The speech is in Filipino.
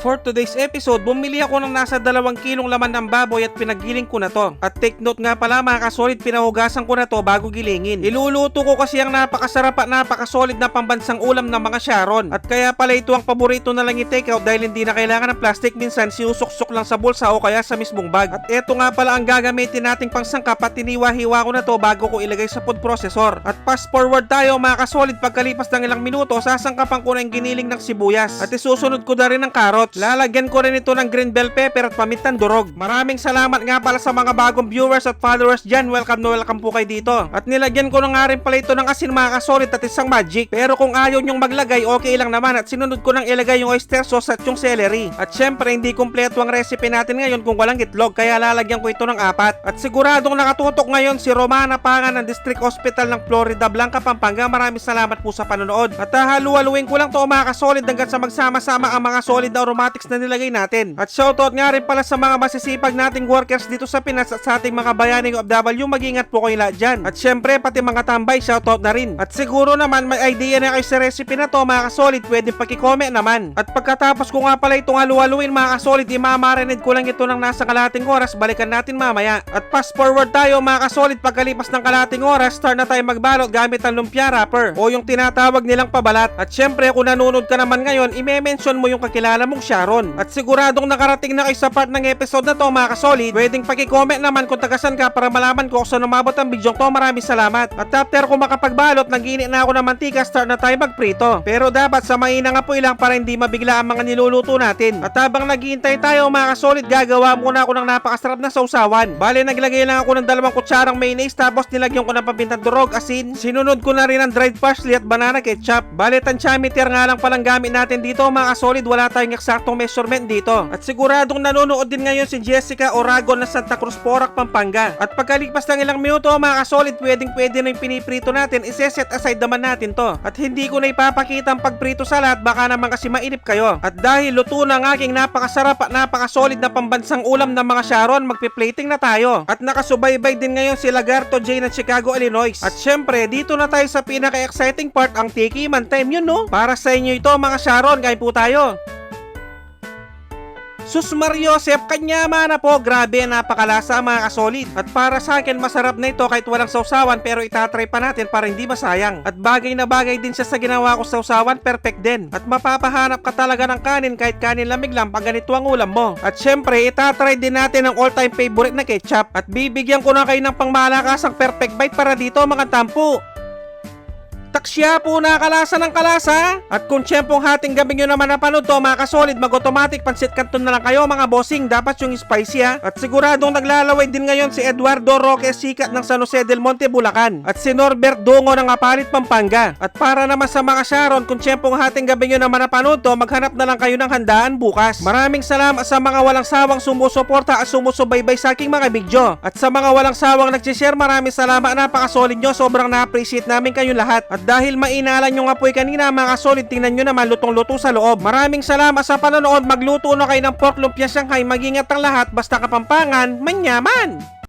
for today's episode, bumili ako ng nasa 2 kilong laman ng baboy at pinaggiling ko na to. At take note nga pala mga kasolid, pinahugasan ko na to bago gilingin. Iluluto ko kasi ang napakasarap at napakasolid na pambansang ulam ng mga Sharon. At kaya pala ito ang paborito na lang i-take out dahil hindi na kailangan ng plastic, minsan sinusuksok lang sa bulsa o kaya sa mismong bag. At eto nga pala ang gagamitin nating pangsangkap at tiniwa-hiwa ko na to bago ko ilagay sa food processor. At fast forward tayo mga kasolid, pagkalipas ng ilang minuto, sasangkapan ko na yung giniling ng sibuyas. At isusunod ko na rin ng carrots. Lalagyan ko rin ito ng green bell pepper at pamintang durog. Maraming salamat nga pala sa mga bagong viewers at followers dyan. Welcome na welcome po kayo dito. At nilagyan ko na nga rin pala ito ng asin mga kasolid at isang magic. Pero kung ayaw nyong maglagay, okay lang naman. At sinunod ko nang ilagay yung oyster sauce at yung celery. At syempre hindi kumpleto ang recipe natin ngayon kung walang itlog, kaya lalagyan ko ito ng 4. At siguradong nakatutok ngayon si Romana Pangan ng District Hospital ng Florida Blanca, Pampanga. Maraming salamat po sa panonood. At halu-haluin ko lang to mga kasolid hanggang sa magsama-sama ang mga solid na aromatics na nilagay natin. At shoutout nga rin pala sa mga masisipag nating workers dito sa Pinas at sa ating mga bayaning OFW. Mag-ingat po kayo lahat dyan. At syempre pati mga tambay, shoutout na rin. At siguro naman may idea na kayo sa recipe na to mga kasolid, pwede paki-comment naman. At pagkatapos ko nga pala itong halu-haluin mga kasolid, imamarinate ko lang ito ng nasa kalahating oras. Balikan natin mamaya. At fast forward tayo mga kasolid, pagkalipas ng kalahating oras, start na tayo magbalot gamit ang lumpia wrapper o yung tinatawag nilang pabalat. At syempre kung nanonood ka naman ngayon, i-mention mo yung kakilala mong Sharon. At siguradong nakarating na kayo sa part ng episode na to mga kasolid, pwedeng paki-comment naman kung tagasan ka para malaman ko kung saan umabot ang video to. Maraming salamat. At after ko makapagbalot, nag-init na ako ng mantika, start na tayo magprito. Pero dapat sa mainang apoy lang para hindi mabigla ang mga niluluto natin. At habang naghihintay tayo mga kasolid, gagawa muna ako ng napakasarap na sausawan. Bale naglagay lang ako ng 2 kutsarang mayonnaise, tapos nilagyan ko ng pamintang durog, asin. Sinunod ko na rin ang dried parsley at banana ketchup. Bale tansyameter nga lang palang gamit natin dito mga kasolid, wala tayong eksaktong measurement dito. At siguradong nanonood din ngayon si Jessica Oragon na Santa Cruz, Porac, Pampanga. At pagkalipas ng ilang minuto mga kasolid, pwede na yung piniprito natin, iseset aside naman natin to. At hindi ko na ipapakita ang pagprito sa lahat, baka naman kasi mainip kayo. At dahil luto na ang aking napakasarap at napakasolid na pambansang ulam ng mga Sharon, magpi-plating na tayo. At nakasubaybay din ngayon si Lagarto J ng Chicago, Illinois. At syempre dito na tayo sa pinaka-exciting part, ang tikiman time. Yun no, para sa inyo ito mga Sharon, kain po tayo. Sus Mariosep, kanyama na po, grabe, napakalasa mga kasolid. At para sa akin masarap na ito kahit walang sausawan, pero itatry pa natin para hindi masayang. At bagay na bagay din siya sa ginawa ko sausawan, perfect din. At mapapahanap ka talaga ng kanin kahit kanin lamig lang pag ganito ang ulam mo. At syempre itatry din natin ang all-time favorite na ketchup. At bibigyan ko na kayo ng pangmalakasang perfect bite para dito mga tampo. Taksya po na kalasa ng kalasa. At kung tiyempong hating gabi nyo naman napanood to mga kasolid, mag-automatic pansit canton na lang kayo mga bossing. Dapat yung spicy ha. At siguradong naglalaway din ngayon si Eduardo Roque Sikat ng San Jose del Monte, Bulacan. At si Norbert Dongo ng Apalit, Pampanga. At para naman sa mga Sharon, kung tiyempong hating gabi nyo naman napanood to, maghanap na lang kayo ng handaan bukas. Maraming salamat sa mga walang sawang sumusuporta at sumusubaybay sa aking mga video. At sa mga walang sawang nagsishare, maraming salamat, napakasolid nyo. Sobrang na-appreciate namin kayo lahat. At dahil mainalan yung apoy kanina mga kasolid, tingnan nyo naman lutong-luto sa loob. Maraming salamat sa panonood. Magluto na kayo ng pork lumpia Shanghai. Mag-ingat ang lahat, basta Kapampangan, manyaman!